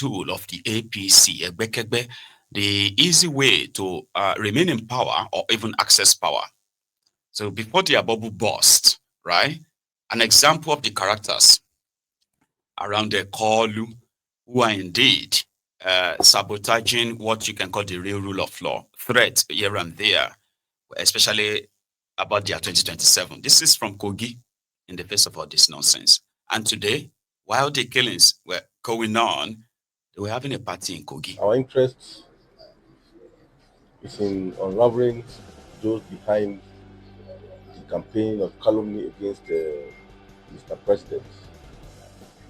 tool of the APC, Egbekegbe, the easy way to remain in power or even access power. So before the bubble burst, right? An example of the characters around the Kolu, who are indeed sabotaging what you can call the real rule of law, threats here and there, especially about the year 2027. This is from Kogi in the face of all this nonsense. And today, while the killings were going on, they were having a party in Kogi. Our interest is in unraveling those behind the campaign of calumny against Mr. President.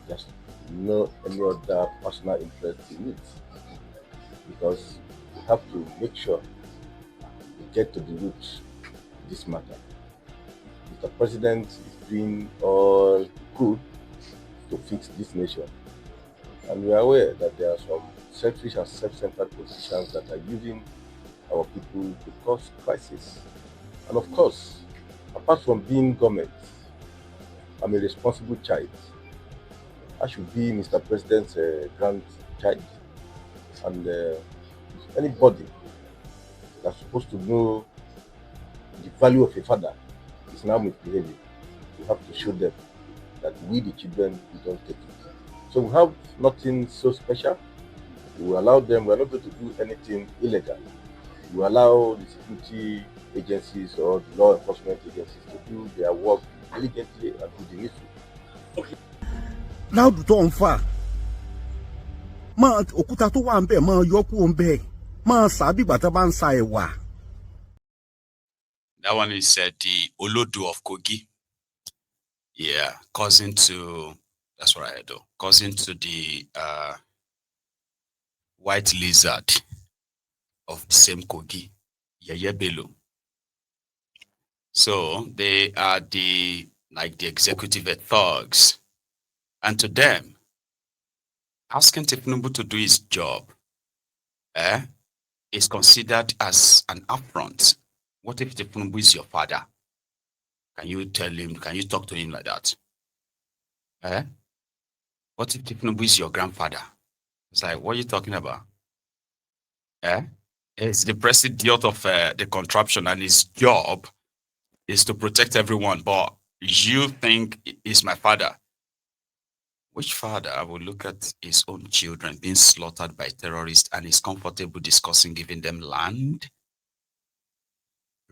There's no any other personal interest in it, because we have to make sure we get to the root of this matter. Mr. President is doing all he could to fix this nation, and we are aware that there are some selfish and self-centered politicians that are using our people to cause crisis. And of course, apart from being government, I'm a responsible child. I should be Mr. President's grandchild, and anybody that's supposed to know the value of a father is now misbehaving. We have to show them that we, the children, we don't take it. So we have nothing so special. We will allow them. We are not going to do anything illegal. We will allow the security agencies or the law enforcement agencies to do their work diligently and do the needful. Now to unfa ma òkúta tó wà ńbẹ̀ ma yọ kúrò ńbẹ̀ ma sabi gbà tán bá ń sa ẹ̀wà. That one is the Olodo of Kogi. Yeah, cousin to, that's what I do, cousin to the white lizard of the same Kogi, Yeyebelo. So they are the executive thugs. And to them, asking Tinubu to do his job is considered as an affront. What if Tinubu is your father? Can you tell him, can you talk to him like that? What if Tinubu is your grandfather? It's like, what are you talking about? It's the president of the contraption, and his job is to protect everyone. But you think he's my father? Which father will look at his own children being slaughtered by terrorists and is comfortable discussing giving them land,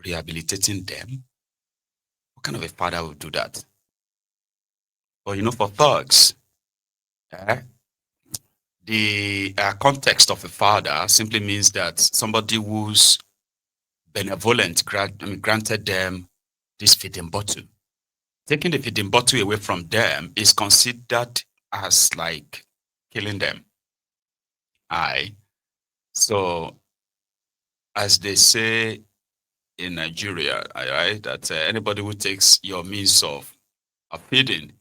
rehabilitating them? What kind of a father would do that? But for thugs, the context of a father simply means that somebody who's benevolent granted them this feeding bottle. Taking the feeding bottle away from them is considered as like killing them. So, as they say in Nigeria, that anybody who takes your means of feeding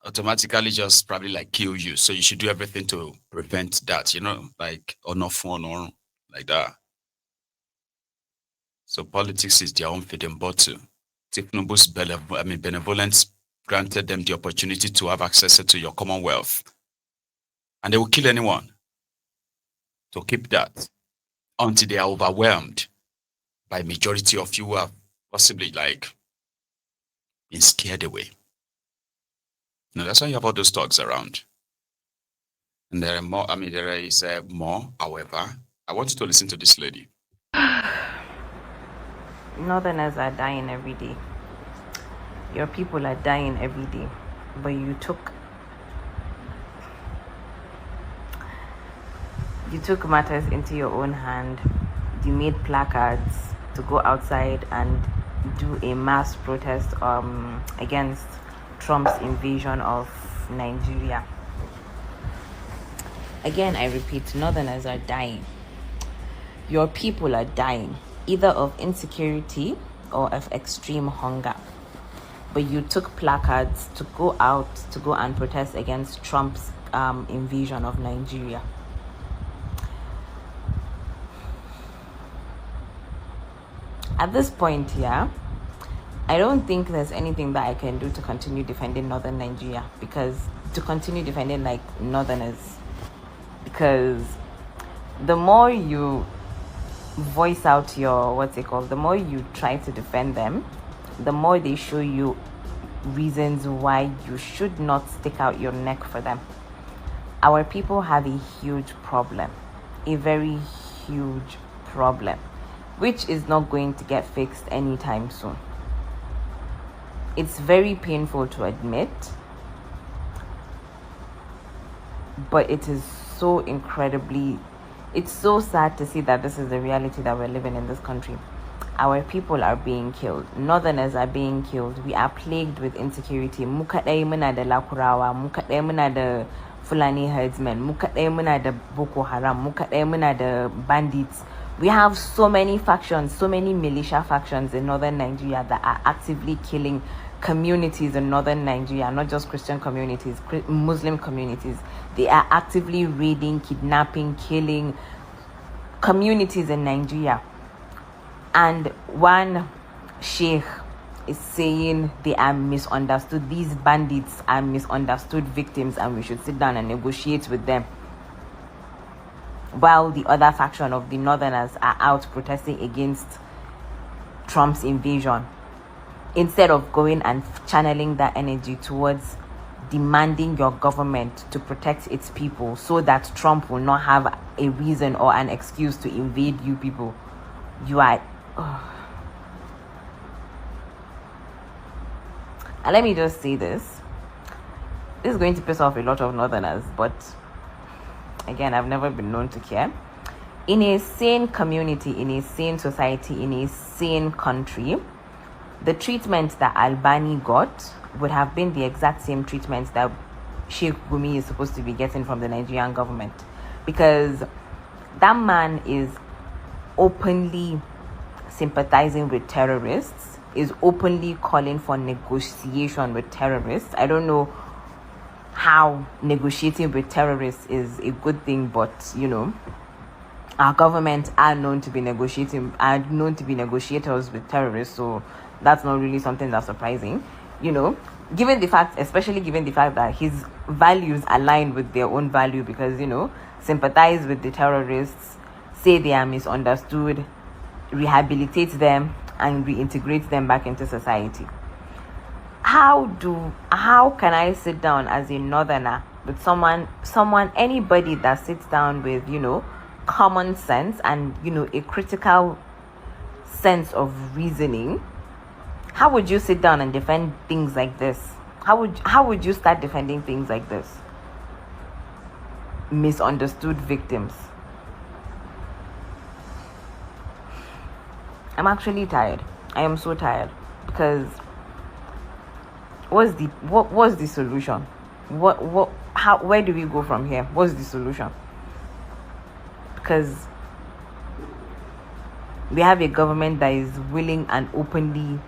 automatically just probably like kill you. So you should do everything to prevent that, like or not fun or like that. So politics is their own feeding bottle. Tinubu's benevolence granted them the opportunity to have access to your commonwealth. And they will kill anyone to keep that until they are overwhelmed by majority of you who have possibly been scared away. Now that's why you have all those thugs around. And there are more, there is more, however. I want you to listen to this lady. Northerners are dying every day. Your people are dying every day. But you took matters into your own hand. You made placards to go outside and do a mass protest against Trump's invasion of Nigeria. Again, I repeat, Northerners are dying. Your people are dying, either of insecurity or of extreme hunger. But you took placards to go out to go and protest against Trump's invasion of Nigeria. At this point, I don't think there's anything that I can do to continue defending Northern Nigeria, because to continue defending Northerners because the more you voice out your the more you try to defend them, the more they show you reasons why you should not stick out your neck for them. Our people have a huge problem, a very huge problem, which is not going to get fixed anytime soon. It's very painful to admit, but it is so it's so sad to see that this is the reality that we're living in this country. Our people are being killed. Northerners are being killed. We are plagued with insecurity. Mukaɗai muna da Lakurawa, mukaɗai muna da Fulani herdsmen, mukaɗai muna da Boko Haram, mukaɗai muna da bandits. We have so many factions, so many militia factions in northern Nigeria that are actively killing communities in northern Nigeria, not just Christian communities, Muslim communities. They are actively raiding, kidnapping, killing communities in Nigeria. And one sheikh is saying they are misunderstood. These bandits are misunderstood victims and we should sit down and negotiate with them. While the other faction of the northerners are out protesting against Trump's invasion, instead of going and channeling that energy towards demanding your government to protect its people so that Trump will not have a reason or an excuse to invade you people. You are... And let me just say this. This is going to piss off a lot of northerners, but again, I've never been known to care. In a sane community, in a sane society, in a sane country, the treatment that Albani got would have been the exact same treatment that Sheikh Gumi is supposed to be getting from the Nigerian government. Because that man is openly sympathizing with terrorists, is openly calling for negotiation with terrorists. I don't know how negotiating with terrorists is a good thing, but you know, our government are known to be negotiators with terrorists, so that's not really something that's surprising, you know, especially given the fact that his values align with their own value, because, you know, sympathize with the terrorists, say they are misunderstood, rehabilitate them and reintegrate them back into society. How can I sit down as a northerner with anybody that sits down with, you know, common sense and, you know, a critical sense of reasoning? How would you sit down and defend things like this? How would you start defending things like this? Misunderstood victims. I'm actually tired. I am so tired, because what's the solution? Where do we go from here? What's the solution? Because we have a government that is willingly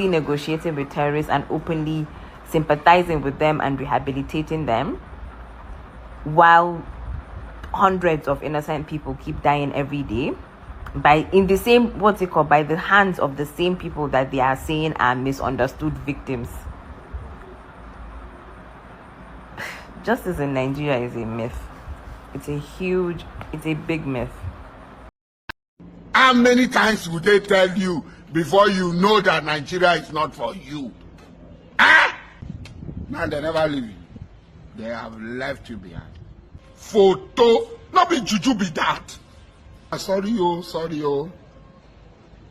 negotiating with terrorists and openly sympathizing with them and rehabilitating them, while hundreds of innocent people keep dying every day by the hands of the same people that they are saying are misunderstood victims. Justice in Nigeria is a myth. It's a big myth. How many times would they tell you before you know that Nigeria is not for you? Now they never leave you. They have left you behind. Photo, not be juju be that. Sorry, oh.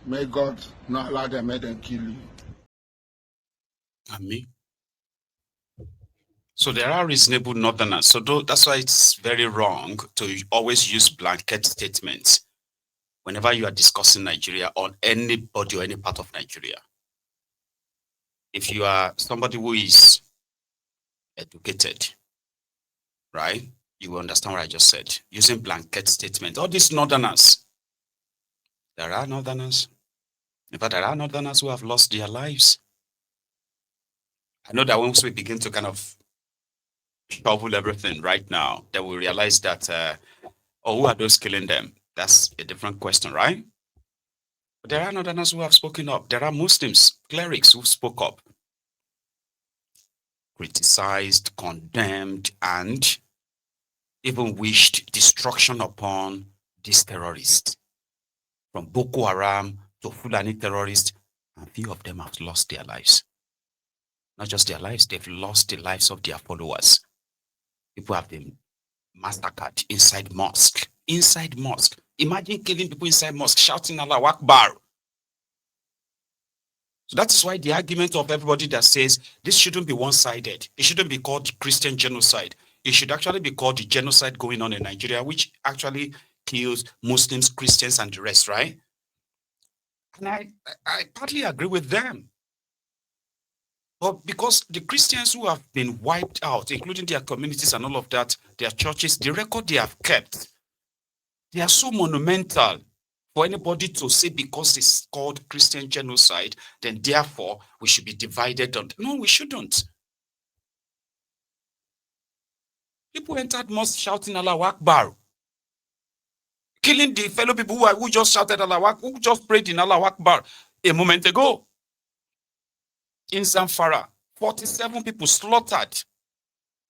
May God not allow them, make them kill you. Amen. So there are reasonable northerners. So that's why it's very wrong to always use blanket statements whenever you are discussing Nigeria or anybody or any part of Nigeria. If you are somebody who is educated, right, you will understand what I just said. Using blanket statements. All these northerners, there are northerners. In fact, there are northerners who have lost their lives. I know that once we begin to kind of shovel everything right now, then we realize that, who are those killing them? That's a different question, right? But there are northerners who have spoken up. There are Muslims, clerics who spoke up, criticized, condemned, and even wished destruction upon these terrorists, from Boko Haram to Fulani terrorists, and few of them have lost their lives. Not just their lives, they've lost the lives of their followers. People have been massacred inside mosque. Inside mosque. Imagine killing people inside mosque, shouting Allah Akbar. So that is why the argument of everybody that says this shouldn't be one-sided. It shouldn't be called Christian genocide. It should actually be called the genocide going on in Nigeria, which actually kills Muslims, Christians, and the rest, right? And I partly agree with them. But because the Christians who have been wiped out, including their communities and all of that, their churches, the record they have kept, they are so monumental for anybody to say because it's called Christian genocide, then therefore we should be divided on. No, we shouldn't. People entered mosque shouting Allahu Akbar, killing the fellow people who just shouted Allahu Akbar, who just prayed in Allahu Akbar a moment ago. In Zamfara, 47 people slaughtered,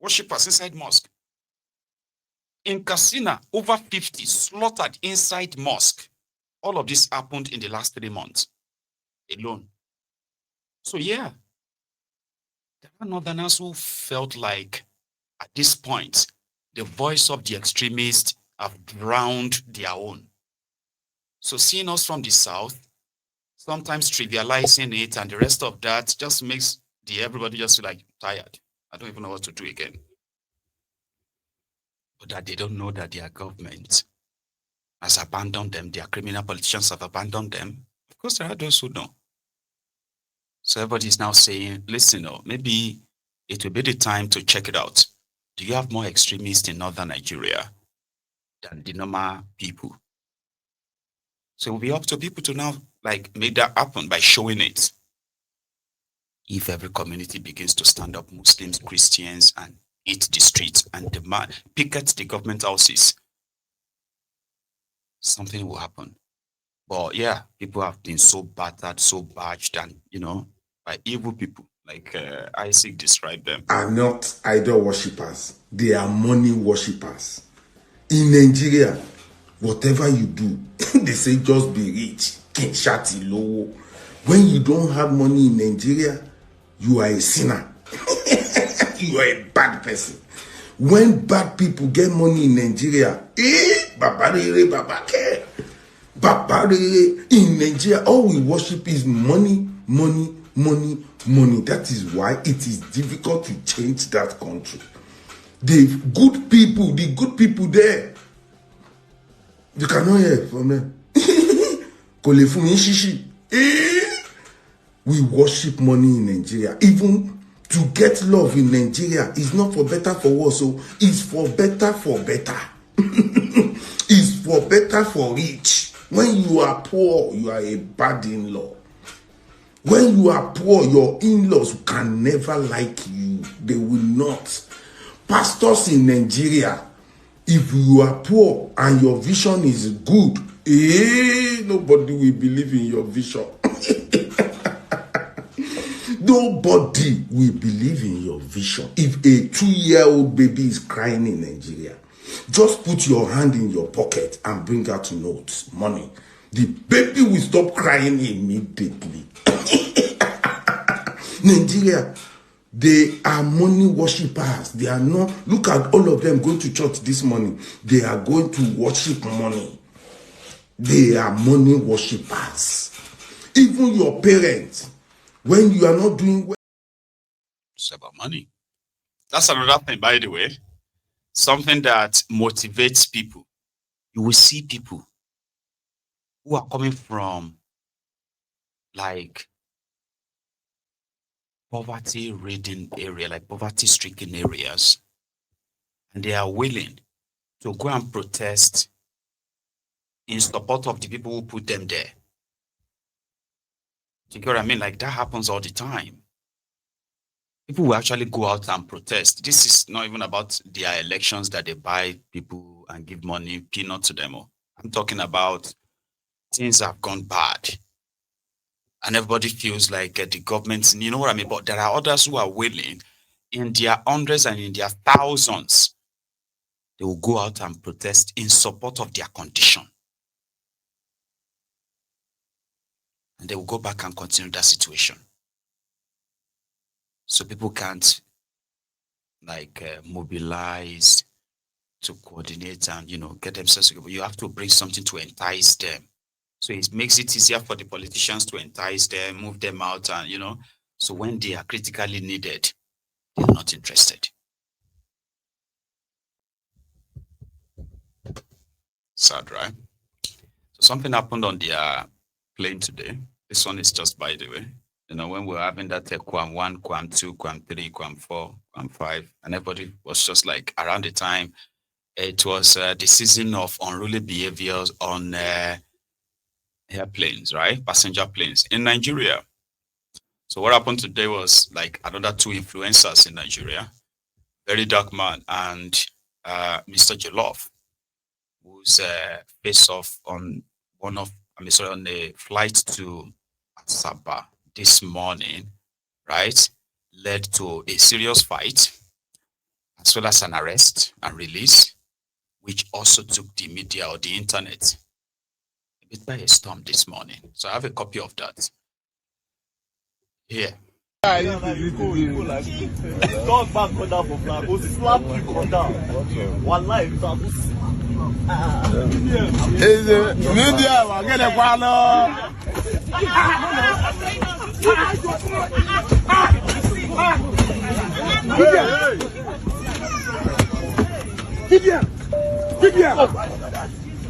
worshippers inside mosque. In Katsina, over 50 slaughtered inside mosque. All of this happened in the last 3 months alone. So yeah, there are northerners who felt like at this point, the voice of the extremists have drowned their own. So seeing us from the south, sometimes trivializing it and the rest of that just makes everybody just feel like tired. I don't even know what to do again. But that they don't know that their government has abandoned them, their criminal politicians have abandoned them. Of course, there are those who know. So everybody is now saying, listen, maybe it will be the time to check it out. Do you have more extremists in northern Nigeria than the normal people? So it will be up to people to now make that happen by showing it. If every community begins to stand up, Muslims, Christians, and hit the streets and demand, picket the government houses, something will happen. But yeah, people have been so battered, so badged, and by evil people, like Isaac described them. Are not idol worshippers. They are money worshippers. In Nigeria, whatever you do, they say just be rich. Kinshati low. When you don't have money in Nigeria, you are a sinner. You are a bad person. When bad people get money in Nigeria, babarere, babake. Babarere. In Nigeria, all we worship is money, money, money, money. That is why it is difficult to change that country. The good people there, you cannot hear from them. We worship money in Nigeria. Even to get love in Nigeria is not for better for worse, so it's for better for better. It's for better for rich. When you are poor, you are a bad in-law. When you are poor, your in-laws can never like you. They will not. Pastors in Nigeria, if you are poor and your vision is good, nobody will believe in your vision. Nobody will believe in your vision. If a 2-year-old baby is crying in Nigeria, just put your hand in your pocket and bring out notes, money. The baby will stop crying immediately. Nigeria, they are money worshippers. They are not. Look at all of them going to church this morning. They are going to worship money. They are money worshippers. Even your parents, when you are not doing well. It's about money. That's another thing, by the way. Something that motivates people. You will see people who are coming from poverty-ridden area, like poverty-stricken areas, and they are willing to go and protest in support of the people who put them there. Do you get what I mean? Like that happens all the time. People will actually go out and protest. This is not even about their elections that they buy people and give money, peanut to them. I'm talking about things have gone bad. And everybody feels like the government, you know what I mean? But there are others who are willing in their hundreds and in their thousands they will go out and protest in support of their condition. And they will go back and continue that situation. So people can't mobilize to coordinate and, get themselves together. You have to bring something to entice them. So it makes it easier for the politicians to entice them, move them out, and, so when they are critically needed, they're not interested. Sad, right? So something happened on their plane today. This one is just by the way. When we were having that Quam 1, Quam 2, Quam 3, Quam 4, Quam 5, and everybody was just like around the time it was the season of unruly behaviors on airplanes, right? Passenger planes in Nigeria. So what happened today was like another 2 influencers in Nigeria, VeryDarkMan and Mr. Jolof, who's face off on on the flight to Asaba this morning, right? Led to a serious fight, as well as an arrest and release, which also took the media or the internet a bit by a storm this morning. So I have a copy of that here. Talk back on that for flag. Go slap you on that. One life. Media, get a follow.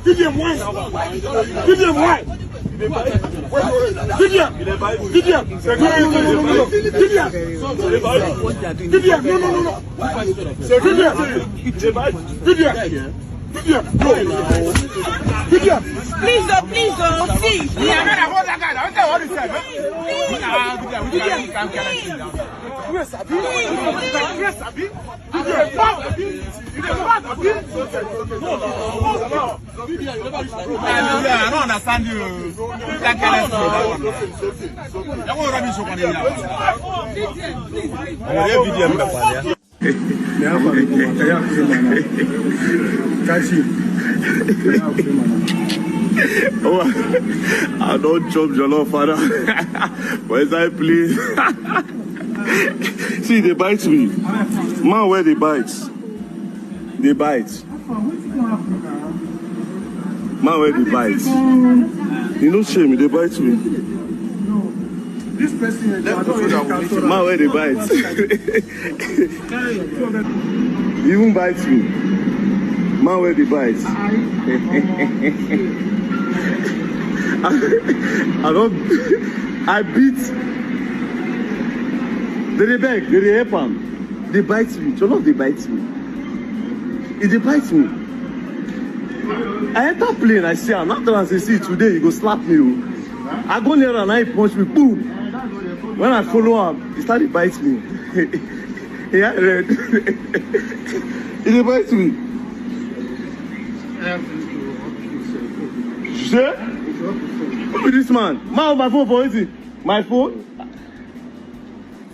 Give him wine. Give him wine. Please, see. I don't understand you. Oh, I don't chop Jolof, father. Where's I please? See, they bite me. Man, where they bite? They bite. Man, where they bite? You know, shame, they bite me. This person Man, where they bite? You even bite me. Man, where they bite? I beat. They beg, they help them. They bite me. Jolof, they bite me. If they bite me, I enter plane, I see him. After I see today, you go slap me. I go near and I punch me, boom. When I follow him, he started bite me. He had red. He bite me. Sure? Who is this man? Man, my phone for it. My phone?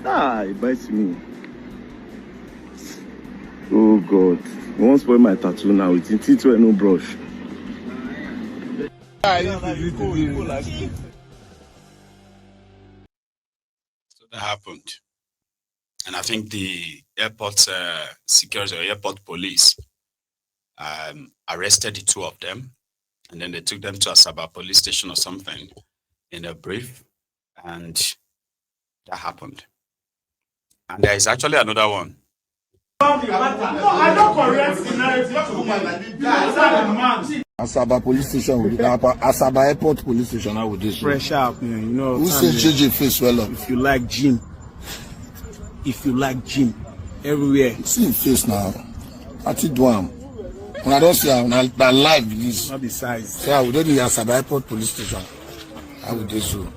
Ah, he bites me. Oh God. You won't spoil my tattoo now with teeth and no brush. So that happened. And I think the airport security or airport police arrested the 2 of them. And then they took them to Asaba police station or something in a brief. And that happened. And there is actually another one. No, I don't correct the narrative. Asaba police station with Asaba airport police station. How would this fresh out, man? You know. Who said JJ face well up? If you like gym, everywhere. See his face now. I think do am. When I don't see him, I live this. Not the size. So I would do the Asaba airport police station. How would this do?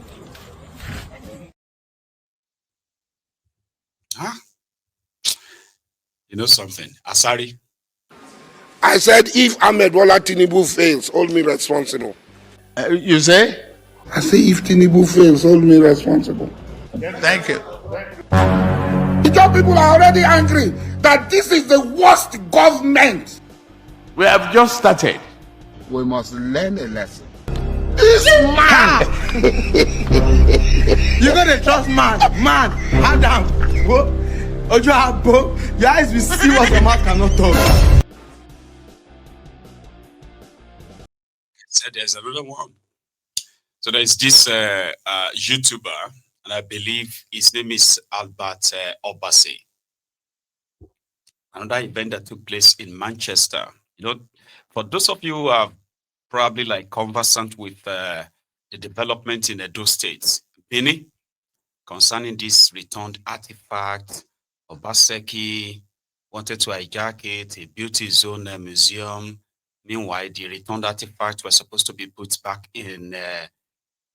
Huh? You know something? Asari. I said, if Ahmed Bola Tinubu fails, hold me responsible. You say? I say, if Tinubu fails, hold me responsible. Thank you. The job people are already angry that this is the worst government We have just started. We must learn a lesson. This man! You gotta trust man. Adam. Ojo Abo. Your eyes will see what your mouth cannot talk. So there's another one. So there's this YouTuber, and I believe his name is Albert Obase. Another event that took place in Manchester. You know, for those of you who are probably like conversant with the development in Edo State, Benin, concerning this returned artifact, Obaseki wanted to hijack it, he built his own museum. Meanwhile, the returned artifacts were supposed to be put back in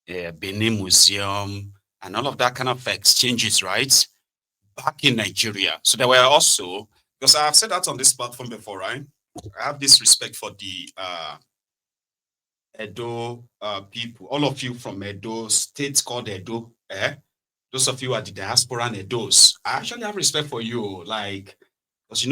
Benin Museum and all of that kind of exchanges, right? Back in Nigeria. So there were also, because I've said that on this platform before, right? I have this respect for the Edo people, all of you from Edo, states called Edo, those of you are the diaspora and Edos. I actually have respect for you, like, because you know,